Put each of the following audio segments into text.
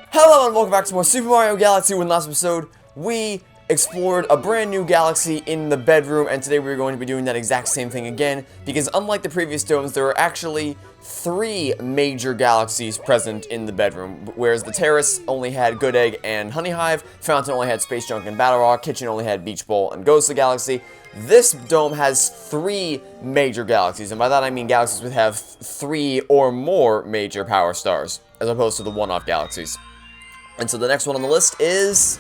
Hello and welcome back to more Super Mario Galaxy. In the last episode, we explored a brand new galaxy in the bedroom, and today we're going to be doing that exact same thing again, because unlike the previous domes, there are actually 3 major galaxies present in the bedroom, whereas the terrace only had Good Egg and Honey Hive, Fountain only had Space Junk and Battle Rock, Kitchen only had Beach Bowl and Ghost of the Galaxy. This dome has 3 major galaxies, and by that I mean galaxies that have 3 or more major power stars, as opposed to the one-off galaxies. And so the next one on the list is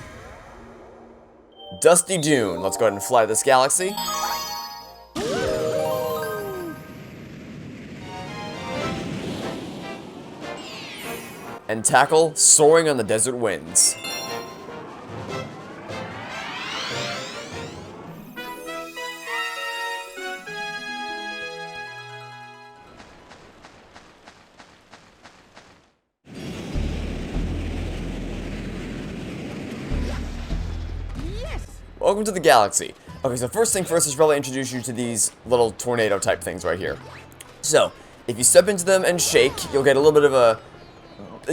Dusty Dune. Let's go ahead and fly to this galaxy. And tackle Soaring on the Desert Winds. Welcome to the galaxy. Okay, so first thing first is probably introduce you to these little tornado type things right here. So, if you step into them and shake, you'll get a little bit of a...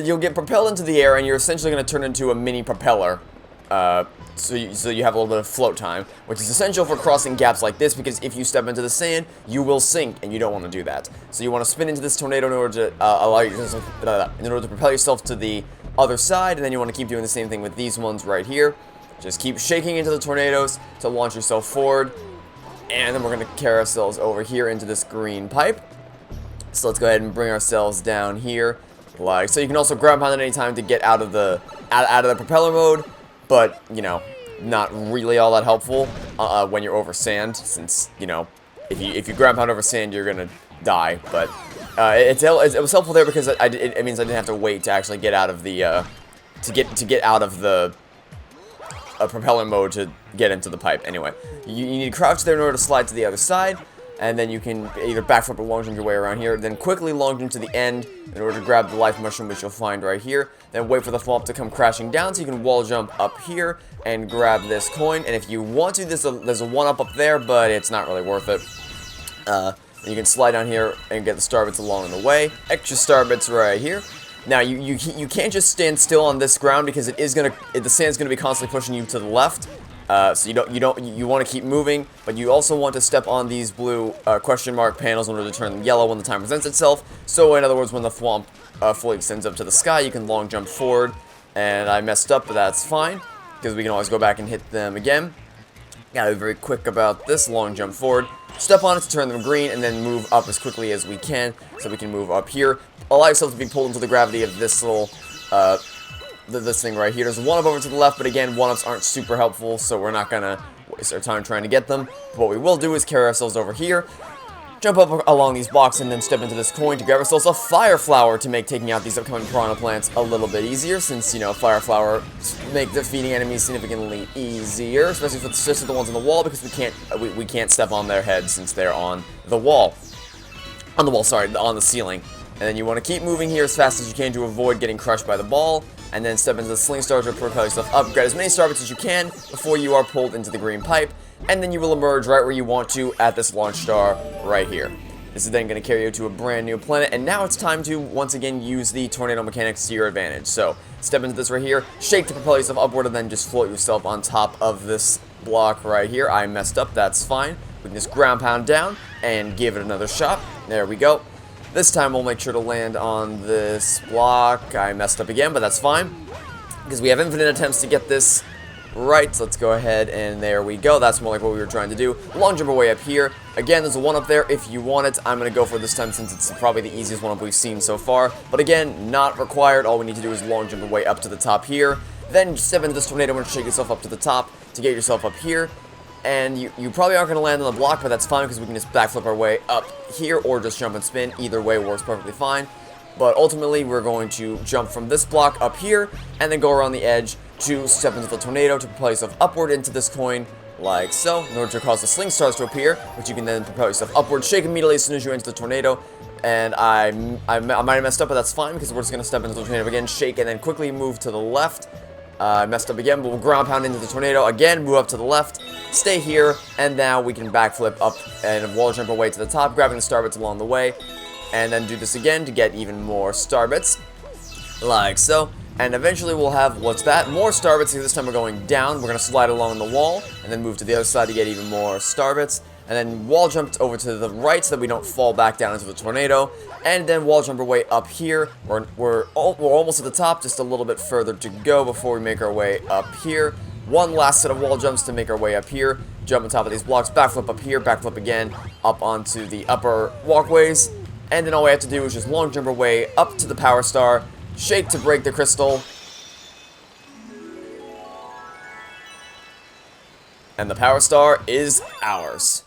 You'll get propelled into the air, and you're essentially going to turn into a mini propeller. So you have a little bit of float time, which is essential for crossing gaps like this, because if you step into the sand, you will sink, and you don't want to do that. So you want to spin into this tornado in order to allow yourself, in order to propel yourself to the other side, and then you want to keep doing the same thing with these ones right here. Just keep shaking into the tornadoes to launch yourself forward. And then we're going to carry ourselves over here into this green pipe. So let's go ahead and bring ourselves down here. Like so. You can also grab pound at any time to get out of the propeller mode. But, you know, not really all that helpful when you're over sand. Since, you know, if you grab pound over sand, you're going to die. But it was helpful there because it means I didn't have to wait to actually get out of the... to get out of the... propeller mode to get into the pipe. Anyway, you need to crouch there in order to slide to the other side, and then you can either backflip or long jump your way around here, then quickly long jump to the end in order to grab the life mushroom, which you'll find right here, then wait for the thwomp to come crashing down so you can wall jump up here and grab this coin. And if you want to, there's a 1-up there, but it's not really worth it. You can slide down here and get the star bits along the way. Extra star bits right here. Now, you can't just stand still on this ground because the sand's gonna be constantly pushing you to the left. So you want to keep moving, but you also want to step on these blue question mark panels in order to turn them yellow when the time presents itself. So in other words, when the thwomp fully extends up to the sky, you can long jump forward. And I messed up, but that's fine because we can always go back and hit them again. Gotta be very quick about this. Long jump forward. Step on it to turn them green, and then move up as quickly as we can, so we can move up here. Allow yourself to be pulled into the gravity of this little, this thing right here. There's a 1-up over to the left, but again, 1-ups aren't super helpful, so we're not gonna waste our time trying to get them. But what we will do is carry ourselves over here, jump up along these blocks, and then step into this coin to grab ourselves a fire flower to make taking out these upcoming piranha plants a little bit easier, since, you know, fire flower make defeating enemies significantly easier, especially for the ones on the wall, because we can't step on their heads since they're on the wall. On the ceiling. And then you want to keep moving here as fast as you can to avoid getting crushed by the ball, and then step into the sling star to propel yourself up, grab as many star bits as you can before you are pulled into the green pipe, and then you will emerge right where you want to at this launch star right here. This is then going to carry you to a brand new planet, and now it's time to once again use the tornado mechanics to your advantage. So step into this right here, shake to propel yourself upward, and then just float yourself on top of this block right here. I messed up, that's fine. We can just ground pound down and give it another shot. There we go. This time we'll make sure to land on this block. I messed up again, but that's fine, because we have infinite attempts to get this right. So let's go ahead, and there we go. That's more like what we were trying to do. Long jump our way up here. Again, there's a 1-up there if you want it. I'm going to go for it this time since it's probably the easiest 1-up we've seen so far. But again, not required. All we need to do is long jump our way up to the top here. Then step into this tornado and shake yourself up to the top to get yourself up here. And you probably aren't going to land on the block, but that's fine because we can just backflip our way up here or just jump and spin. Either way works perfectly fine. But ultimately, we're going to jump from this block up here and then go around the edge to step into the tornado to propel yourself upward into this coin, like so, in order to cause the sling stars to appear, which you can then propel yourself upward, shake immediately as soon as you enter the tornado. And I might have messed up, but that's fine because we're just going to step into the tornado again, shake, and then quickly move to the left. I messed up again, but we'll ground pound into the tornado again, move up to the left, stay here, and now we can backflip up and wall jump our way to the top, grabbing the star bits along the way, and then do this again to get even more star bits, like so. And eventually we'll have, what's that? More star bits. This time we're going down. We're going to slide along the wall, and then move to the other side to get even more star bits. And then wall jump over to the right so that we don't fall back down into the tornado. And then wall jump our way up here. We're almost at the top, just a little bit further to go before we make our way up here. One last set of wall jumps to make our way up here. Jump on top of these blocks, backflip up here, backflip again, up onto the upper walkways. And then all we have to do is just long jump our way up to the power star, shake to break the crystal. And the power star is ours.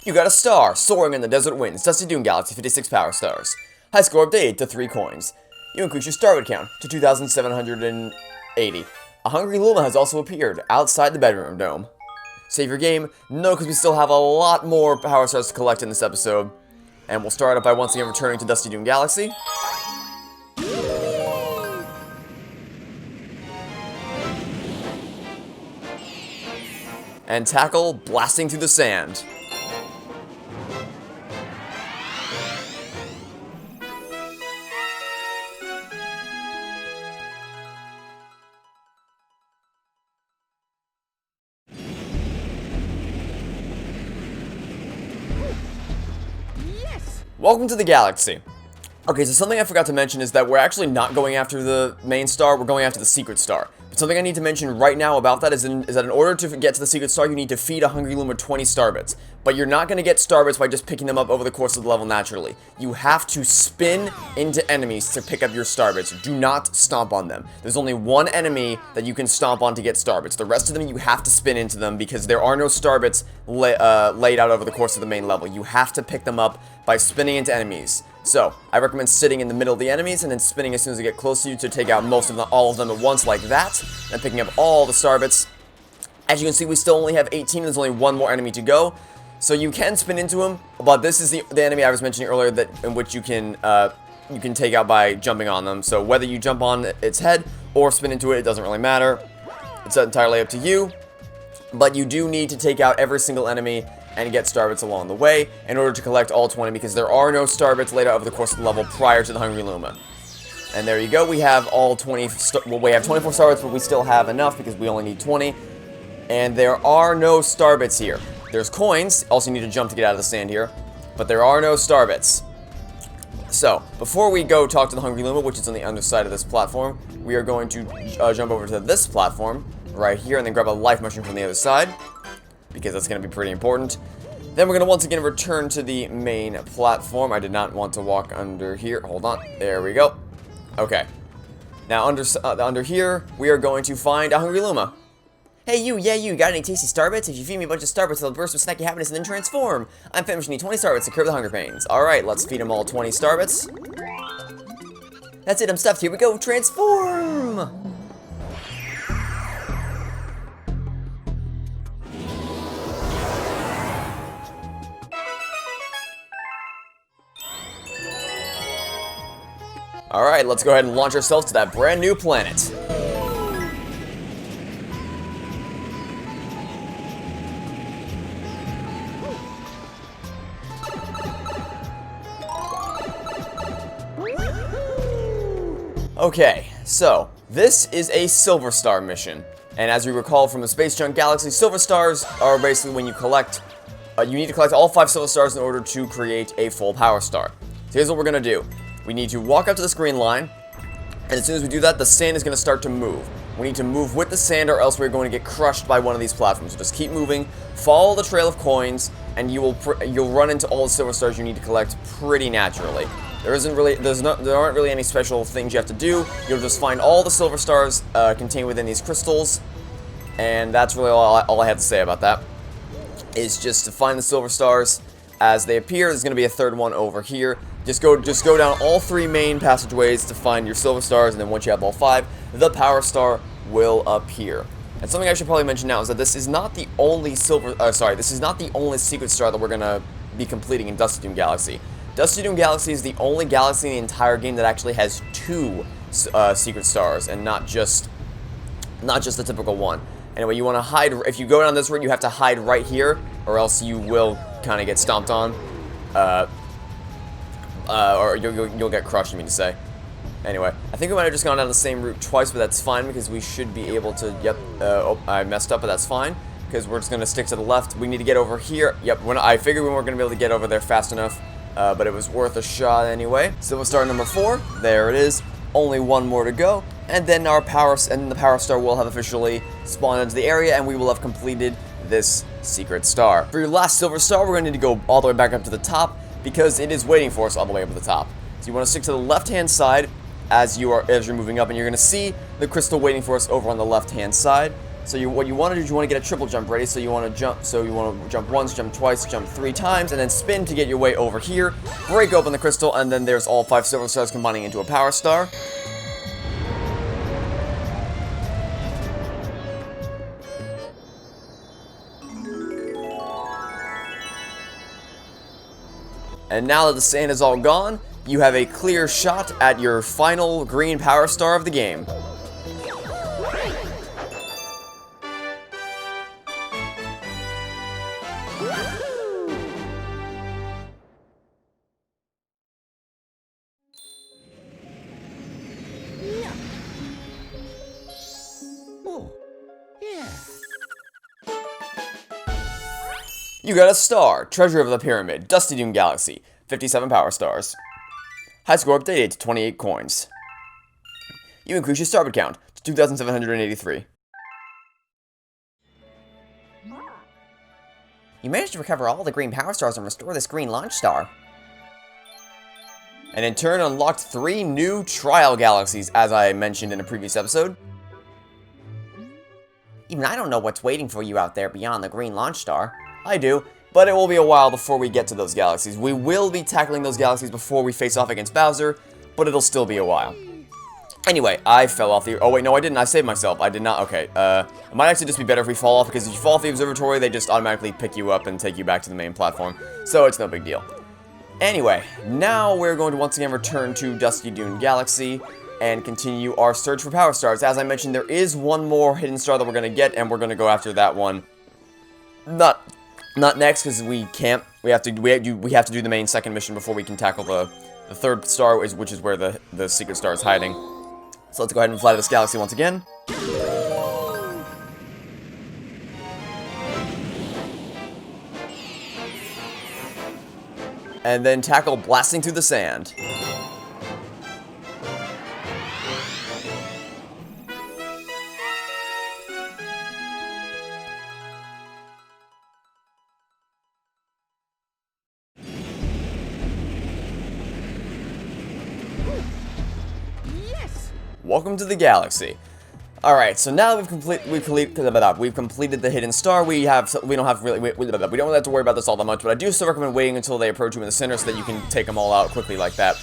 You got a star, Soaring in the Desert Winds, Dusty Dune Galaxy, 56 power stars. High score update to 3 coins. You increase your star count to 2,780. A Hungry Luma has also appeared outside the bedroom dome. Save your game? No, because we still have a lot more power stars to collect in this episode. And we'll start up by once again returning to Dusty Dune Galaxy. And tackle blasting through the sand. Welcome to the galaxy. Okay, so something I forgot to mention is that we're actually not going after the main star, we're going after the secret star. But something I need to mention right now about that is that in order to get to the secret star, you need to feed a Hungry Luma 20 star bits. But you're not going to get star bits by just picking them up over the course of the level naturally. You have to spin into enemies to pick up your star bits. Do not stomp on them. There's only one enemy that you can stomp on to get star bits. The rest of them you have to spin into them because there are no star bits laid out over the course of the main level. You have to pick them up by spinning into enemies. So, I recommend sitting in the middle of the enemies and then spinning as soon as they get close to you to take out all of them at once like that, and picking up all the star bits. As you can see, we still only have 18, there's only one more enemy to go. So you can spin into him, but this is the enemy I was mentioning earlier in which you can take out by jumping on them. So whether you jump on its head or spin into it, it doesn't really matter. It's entirely up to you. But you do need to take out every single enemy and get star bits along the way in order to collect all 20, because there are no star bits laid out over the course of the level prior to the Hungry Luma. And there you go, we have all 20, well, we have 24 star bits, but we still have enough because we only need 20. And there are no star bits here. There's coins, also you need to jump to get out of the sand here, but there are no star bits. So, before we go talk to the Hungry Luma, which is on the underside of this platform, we are going to jump over to this platform right here and then grab a life mushroom from the other side, because that's going to be pretty important. Then we're going to once again return to the main platform. I did not want to walk under here. Hold on. There we go. Okay. Now, under here, we are going to find a Hungry Luma. Hey, yeah, you got any tasty starbits? If you feed me a bunch of starbits, I'll burst with snacky happiness and then transform. I'm finished. Need 20 starbits to curb the hunger pains. Alright, let's feed them all 20 starbits. That's it, I'm stuffed. Here we go. Transform! Alright, let's go ahead and launch ourselves to that brand new planet. Okay, so this is a Silver Star mission, and as we recall from the Space Junk Galaxy, Silver Stars are basically when you collect, you need to collect all 5 Silver Stars in order to create a full Power Star. So here's what we're going to do. We need to walk up to this green line, and as soon as we do that, the sand is going to start to move. We need to move with the sand or else we're going to get crushed by one of these platforms. So just keep moving, follow the trail of coins, and you'll run into all the Silver Stars you need to collect pretty naturally. There aren't really any special things you have to do. You'll just find all the Silver Stars contained within these crystals, and that's really all I have to say about that. Is just to find the Silver Stars as they appear. There's going to be a third one over here. Just go down all 3 main passageways to find your Silver Stars, and then once you have all 5, the Power Star will appear. And something I should probably mention now is that this is not the only this is not the only secret star that we're going to be completing in Dusty Dune Galaxy. Dusty Dune Galaxy is the only galaxy in the entire game that actually has 2 secret stars, and not just the typical one. Anyway, you want to hide. If you go down this route, you have to hide right here, or else you will kind of get stomped on, or you'll get crushed. I mean to say. Anyway, I think we might have just gone down the same route twice, but that's fine because we should be able to. Yep. Oh, I messed up, but that's fine because we're just gonna stick to the left. We need to get over here. Yep. I figured we weren't gonna be able to get over there fast enough, but it was worth a shot anyway. So we'll start number 4. There it is. Only 1 more to go, and then the power star will have officially spawned into the area, and we will have completed this secret star. For your last silver star, we're going to need to go all the way back up to the top because it is waiting for us all the way up to the top. So you want to stick to the left-hand side as you're moving up, and you're going to see the crystal waiting for us over on the left-hand side. So what you want to do is you want to get a triple jump ready. So you want to jump. So you want to jump once, jump twice, jump 3 times, and then spin to get your way over here. Break open the crystal, and then there's all 5 silver stars combining into a power star. And now that the sand is all gone, you have a clear shot at your final green power star of the game. You got a star, Treasure of the Pyramid, Dusty Dune Galaxy, 57 power stars. High score updated to 28 coins. You increase your starboard count to 2,783. You managed to recover all the green power stars and restore this green launch star. And in turn unlocked 3 new trial galaxies, as I mentioned in a previous episode. Even I don't know what's waiting for you out there beyond the green launch star. I do, but it will be a while before we get to those galaxies. We will be tackling those galaxies before we face off against Bowser, but it'll still be a while. Anyway, I fell off the... Oh, wait, no, I didn't. I saved myself. I did not. Okay, it might actually just be better if we fall off, because if you fall off the observatory, they just automatically pick you up and take you back to the main platform. So it's no big deal. Anyway, now we're going to once again return to Dusty Dune Galaxy and continue our search for power stars. As I mentioned, there is 1 more hidden star that we're going to get, and we're going to go after that one. Not next, because we can't. We have to do the main second mission before we can tackle the 3rd star, which is where the secret star is hiding. So let's go ahead and fly to this galaxy once again. And then tackle blasting through the sand. Welcome to the galaxy. Alright, so now that we've completed the hidden star, we don't have to worry about this all that much, but I do still recommend waiting until they approach you in the center so that you can take them all out quickly like that,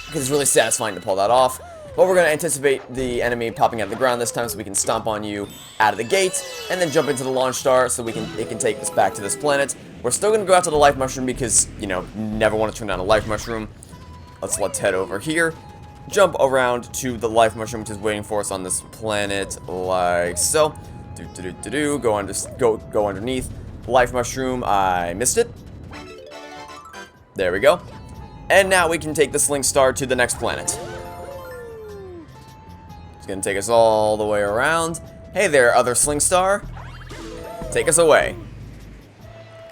because it's really satisfying to pull that off. But we're going to anticipate the enemy popping out of the ground this time so we can stomp on you out of the gate, and then jump into the launch star so it can take us back to this planet. We're still going to go after the life mushroom because, you know, never want to turn down a life mushroom. Let's head over here. Jump around to the life mushroom, which is waiting for us on this planet, like so. Go underneath. Life mushroom, I missed it. There we go. And now we can take the Sling Star to the next planet. It's gonna take us all the way around. Hey there, other Sling Star. Take us away.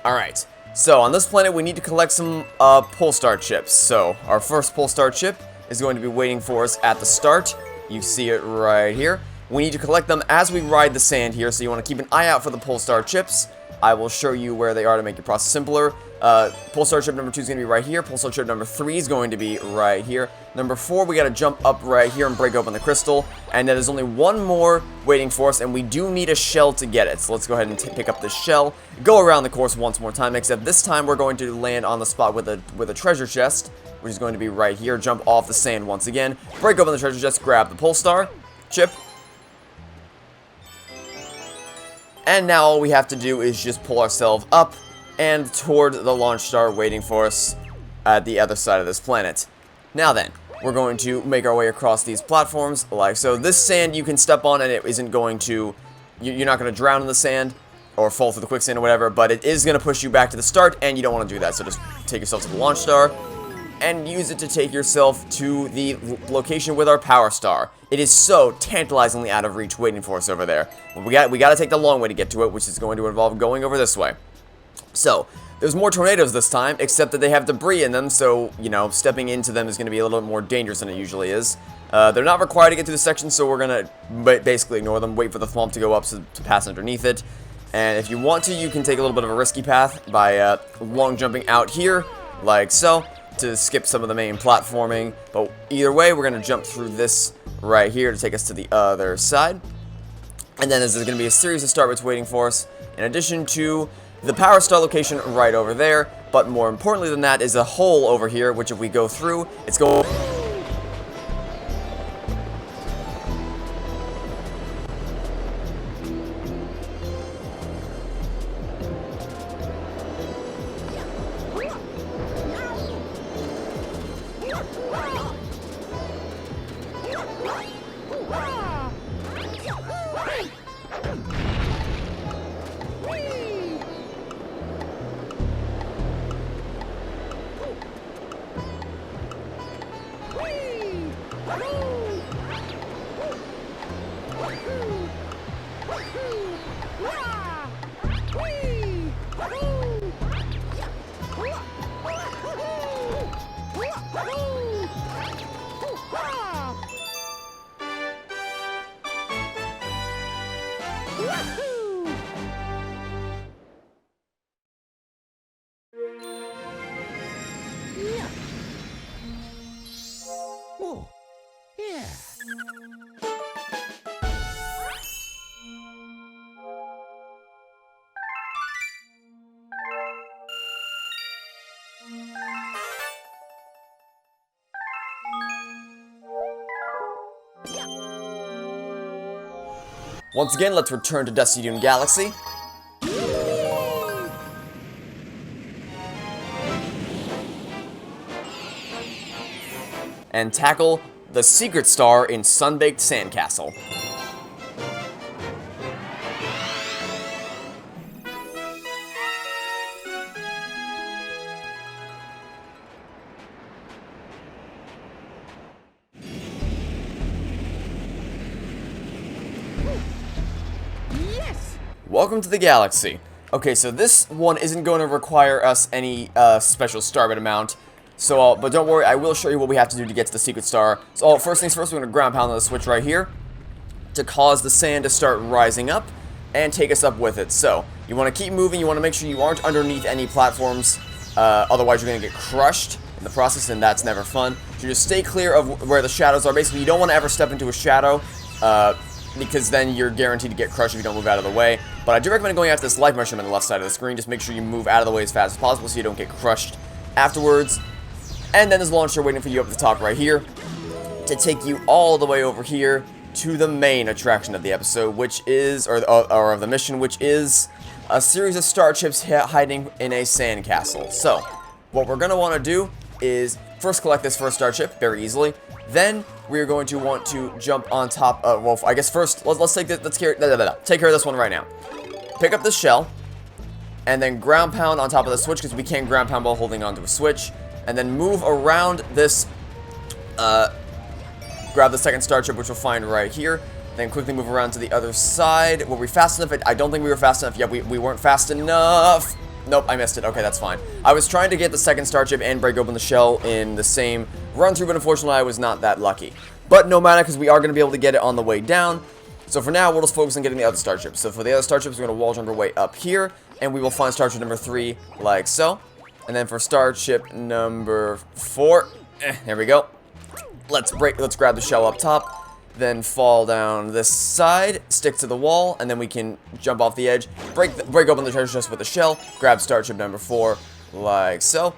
Alright, so on this planet we need to collect some Pulsar chips. So, our first Pulsar chip is going to be waiting for us at the start. You see it right here. We need to collect them as we ride the sand here, so you want to keep an eye out for the Pulsar chips. I will show you where they are to make your process simpler. Pulsar chip number 2 is going to be right here. Pulsar chip number 3 is going to be right here. Number 4, we got to jump up right here and break open the crystal. And there's only 1 more waiting for us, and we do need a shell to get it. So let's go ahead and pick up this shell. Go around the course once more time, except this time we're going to land on the spot with a treasure chest, which is going to be right here. Jump off the sand once again. Break open the treasure chest, grab the Pulsar chip. And now all we have to do is just pull ourselves up and toward the launch star waiting for us. at the other side of this planet. Now then, we're going to make our way across these platforms like so. This sand you can step on and it isn't going to, you're not going to drown in the sand or fall through the quicksand or whatever, but it is going to push you back to the start, and you don't want to do that. So just take yourself to the launch star and use it to take yourself to the location with our power star. It is so tantalizingly out of reach waiting for us over there. We got to take the long way to get to it, which is going to involve going over this way. So, there's more tornadoes this time, except that they have debris in them, so, you know, stepping into them is going to be a little bit more dangerous than it usually is. They're not required to get through the section, so we're going to basically ignore them, wait for the thwomp to go up to pass underneath it. And if you want to, you can take a little bit of a risky path by long jumping out here, like so, to skip some of the main platforming. But either way, we're going to jump through this right here to take us to the other side. And then there's going to be a series of start bits waiting for us, in addition to the power star location right over there. But more importantly than that is a hole over here, which if we go through, it's going... Oh, yeah. Once again, let's return to Dusty Dune Galaxy. And tackle the secret star in Sunbaked Sandcastle. Yes! Welcome to the galaxy. Okay, so this one isn't going to require us any special starbit amount. So, but don't worry, I will show you what we have to do to get to the secret star. So, first things first, we're going to ground pound on the switch right here to cause the sand to start rising up and take us up with it. So, you want to keep moving, you want to make sure you aren't underneath any platforms, otherwise you're going to get crushed in the process, and that's never fun. So just stay clear of where the shadows are. Basically, you don't want to ever step into a shadow, because then you're guaranteed to get crushed if you don't move out of the way. But I do recommend going after this life mushroom on the left side of the screen. Just make sure you move out of the way as fast as possible so you don't get crushed afterwards. And then there's a launcher waiting for you up at the top right here to take you all the way over here to the main attraction of the episode, which is, or of the mission, which is a series of starships hiding in a sandcastle. So, what we're going to want to do is first collect this first starship very easily. Then we're going to want to jump on top of, well, I guess first, let's take this, take care of this one right now. Pick up the shell, and then ground pound on top of the switch, because we can't ground pound while holding onto a switch. And then move around this, grab the second starship, which we'll find right here. Then quickly move around to the other side. Were we fast enough? I don't think we were fast enough. Yeah, we weren't fast enough. Nope, I missed it. Okay, that's fine. I was trying to get the second starship and break open the shell in the same run through, but unfortunately I was not that lucky. But no matter, because we are going to be able to get it on the way down. So for now, we'll just focus on getting the other starship. So for the other starships, we're going to wall jump our way up here, and we will find starship number 3, like so. And then for starship number 4, there we go. Let's grab the shell up top, then fall down this side, stick to the wall, and then we can jump off the edge, break open the treasure chest with the shell, grab starship number 4, like so.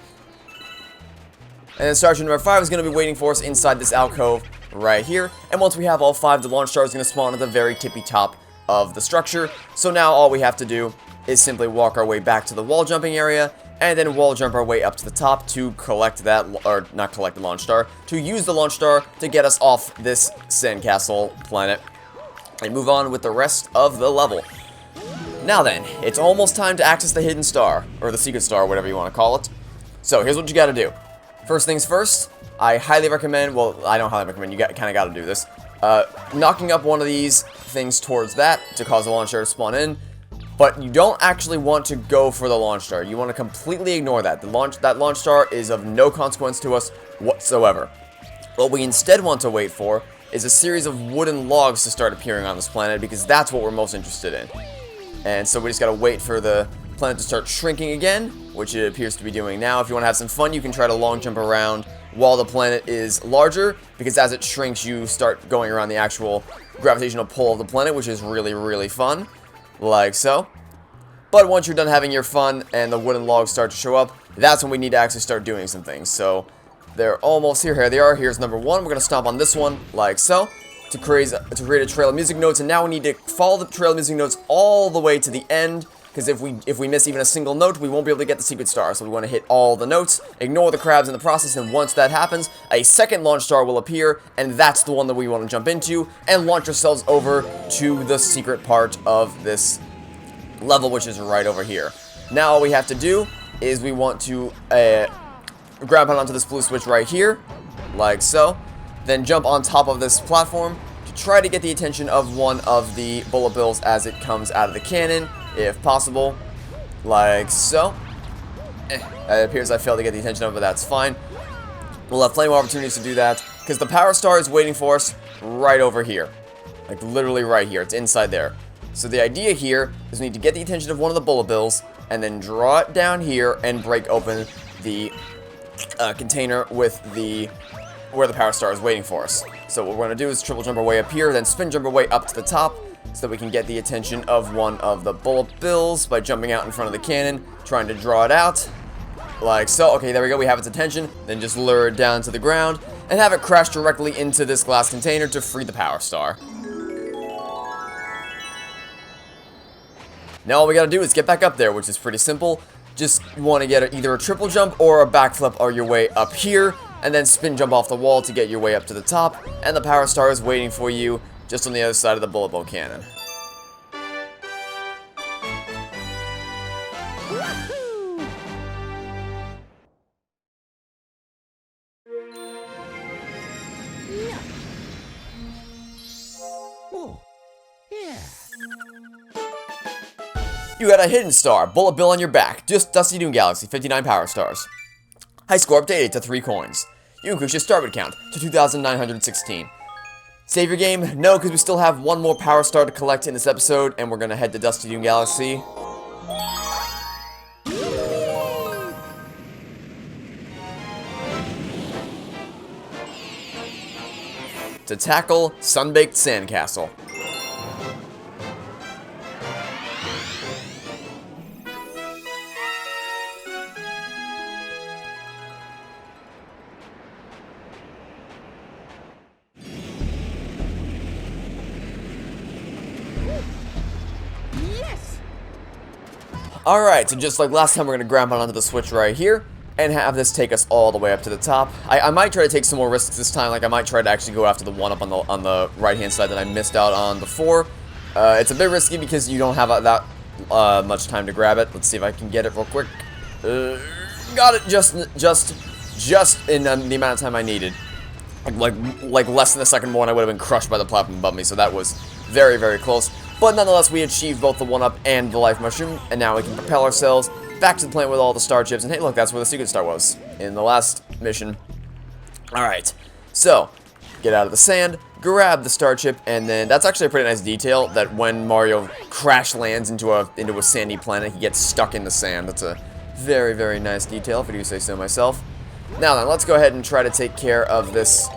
And then starship number 5 is going to be waiting for us inside this alcove right here. And once we have all 5, the launch star is going to spawn at the very tippy top of the structure. So now all we have to do is simply walk our way back to the wall jumping area, and then wall jump our way up to the top to collect that, or not collect the launch star, to use the launch star to get us off this sandcastle planet, and move on with the rest of the level. Now then, it's almost time to access the hidden star, or the secret star, whatever you want to call it. So here's what you gotta do. First things first, I highly recommend, well, I don't highly recommend, you kinda gotta do this, knocking up one of these things towards that to cause the launch star to spawn in, but you don't actually want to go for the launch star. You want to completely ignore that. That launch star is of no consequence to us whatsoever. What we instead want to wait for is a series of wooden logs to start appearing on this planet, because that's what we're most interested in. And so we just gotta wait for the planet to start shrinking again, which it appears to be doing now. If you want to have some fun, you can try to long jump around while the planet is larger, because as it shrinks, you start going around the actual gravitational pull of the planet, which is really, really fun, like so. But once you're done having your fun and the wooden logs start to show up, that's when we need to actually start doing some things. So they're almost here. Here they are. Here's number one. We're gonna stomp on this one, like so, to create a trail of music notes. And now we need to follow the trail of music notes all the way to the end, because if we miss even a single note, we won't be able to get the secret star. So we want to hit all the notes, ignore the crabs in the process, and once that happens, a second launch star will appear, and that's the one that we want to jump into and launch ourselves over to the secret part of this level, which is right over here. Now all we have to do is we want to grab onto this blue switch right here, like so, then jump on top of this platform to try to get the attention of one of the bullet bills as it comes out of the cannon, if possible, like so. It appears I failed to get the attention of it, but that's fine. We'll have plenty more opportunities to do that, because the power star is waiting for us right over here. Like, literally right here. It's inside there. So the idea here is we need to get the attention of one of the bullet bills, and then draw it down here and break open the container with where the power star is waiting for us. So what we're going to do is triple jump our way up here, then spin jump our way up to the top, so that we can get the attention of one of the bullet bills by jumping out in front of the cannon, trying to draw it out, like so. Okay, there we go, we have its attention, then just lure it down to the ground, and have it crash directly into this glass container to free the power star. Now all we gotta do is get back up there, which is pretty simple. Just want to get either a triple jump or a backflip on your way up here, and then spin jump off the wall to get your way up to the top, and the power star is waiting for you just on the other side of the bullet bill cannon. Yeah. Oh, yeah. You got a hidden star, bullet bill on your back, just Dusty Dune Galaxy, 59 power stars. High score updated to 3 coins. You increase your starboard count to 2,916. Save your game? No, because we still have one more power star to collect in this episode, and we're gonna head to Dusty Dune Galaxy. To tackle Sunbaked Sandcastle. Yes. Alright, so just like last time, we're going to grab onto the switch right here, and have this take us all the way up to the top. I might try to take some more risks this time, like I might try to actually go after the one up on the right-hand side that I missed out on before. It's a bit risky because you don't have that much time to grab it. Let's see if I can get it real quick. Got it just in the amount of time I needed. Like less than a second more and I would have been crushed by the platform above me, so that was very, very close. But nonetheless, we achieved both the 1-up and the life mushroom, and now we can propel ourselves back to the planet with all the star chips. And hey, look, that's where the secret star was in the last mission. Alright, so get out of the sand, grab the star chip, and then that's actually a pretty nice detail that when Mario crash lands into a sandy planet, he gets stuck in the sand. That's a very, very nice detail, if I do say so myself. Now then, let's go ahead and try to take care of this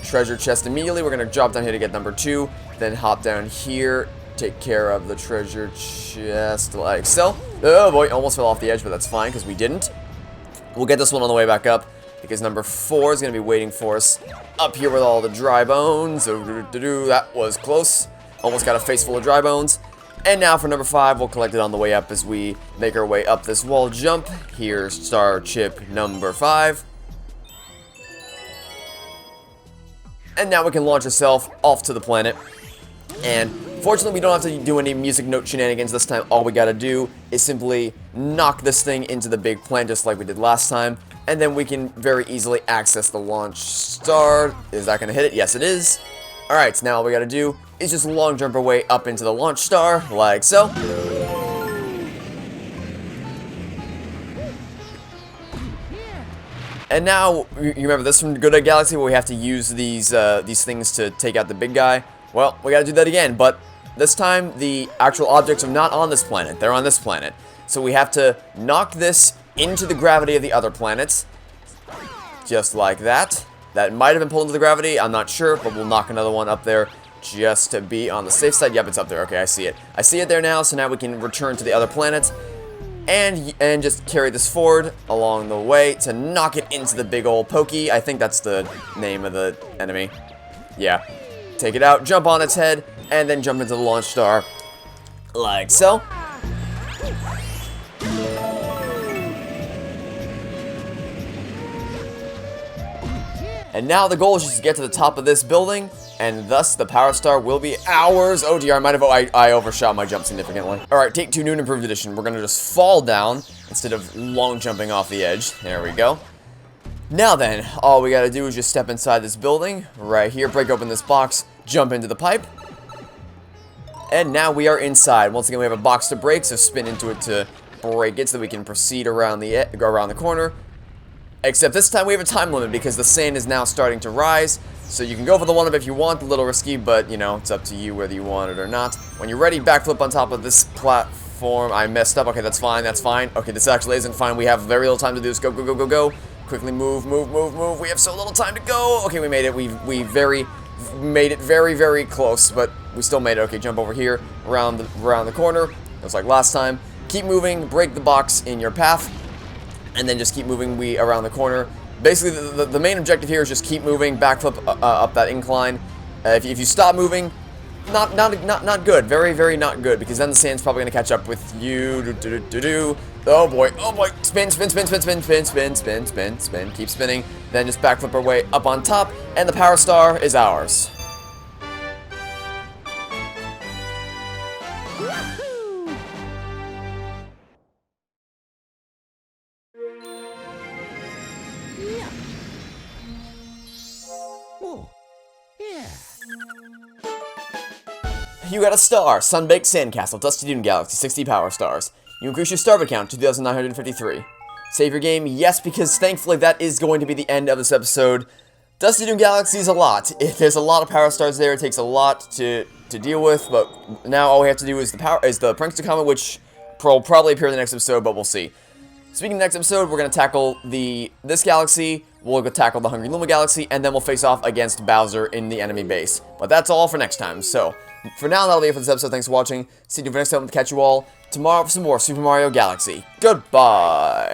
treasure chest immediately. We're going to drop down here to get number 2, then hop down here, take care of the treasure chest like so. Oh boy, almost fell off the edge, but that's fine because we didn't. We'll get this one on the way back up because number 4 is going to be waiting for us up here with all the dry bones. That was close. Almost got a face full of dry bones. And now for number 5, we'll collect it on the way up as we make our way up this wall jump. Here's star chip number 5. And now we can launch ourselves off to the planet. And fortunately, we don't have to do any music note shenanigans this time. All we gotta do is simply knock this thing into the big planet just like we did last time. And then we can very easily access the launch star. Is that gonna hit it? Yes, it is. Alright, so now all we gotta do is just long jump our way up into the launch star, like so. And now, you remember this from Good Egg Galaxy where we have to use these things to take out the big guy? Well, we gotta do that again, but this time the actual objects are not on this planet, they're on this planet. So we have to knock this into the gravity of the other planets, just like that. That might have been pulled into the gravity, I'm not sure, but we'll knock another one up there just to be on the safe side. Yep, it's up there, okay, I see it. I see it there now, so now we can return to the other planet. And just carry this forward along the way to knock it into the big old pokey. I think that's the name of the enemy. Yeah. Take it out, jump on its head, and then jump into the launch star. Like so. And now the goal is just to get to the top of this building, and thus the Power Star will be ours. Oh dear, I overshot my jump significantly. Alright, take 2 new and improved edition. We're gonna just fall down instead of long jumping off the edge. There we go. Now then, all we gotta do is just step inside this building, right here, break open this box, jump into the pipe. And now we are inside. Once again, we have a box to break, so spin into it to break it so that we can proceed around the corner. Except this time we have a time limit because the sand is now starting to rise. So you can go for the 1-up if you want, a little risky, but you know, it's up to you whether you want it or not. When you're ready, backflip on top of this platform. I messed up. Okay, that's fine, that's fine. Okay, this actually isn't fine. We have very little time to do this. Go, go, go, go, go. Quickly move, move, move, move. We have so little time to go. Okay, we made it. We made it very, very close, but we still made it. Okay, jump over here, around the corner, just like last time. Keep moving, break the box in your path. And then just keep moving around the corner. Basically, the main objective here is just keep moving, backflip up that incline. If you stop moving, not good. Very, very not good, because then the sand's probably going to catch up with you. Oh boy, oh boy. Spin, spin, spin, spin, spin, spin, spin, spin, spin, spin. Keep spinning. Then just backflip our way up on top, and the Power Star is ours. Oh, yeah. You got a star, Sunbaked Sandcastle, Dusty Dune Galaxy, 60 Power Stars. You increase your star count to 2,953. Save your game, yes, because thankfully that is going to be the end of this episode. Dusty Dune Galaxy is a lot. There's a lot of Power Stars there, it takes a lot to deal with, but now all we have to do is the Prankster Comet, which will probably appear in the next episode, but we'll see. Speaking of the next episode, we're going to tackle this galaxy, we'll go tackle the Hungry Luma Galaxy, and then we'll face off against Bowser in the enemy base. But that's all for next time, so for now, that'll be it for this episode. Thanks for watching. See you for next time. Catch you all tomorrow for some more Super Mario Galaxy. Goodbye!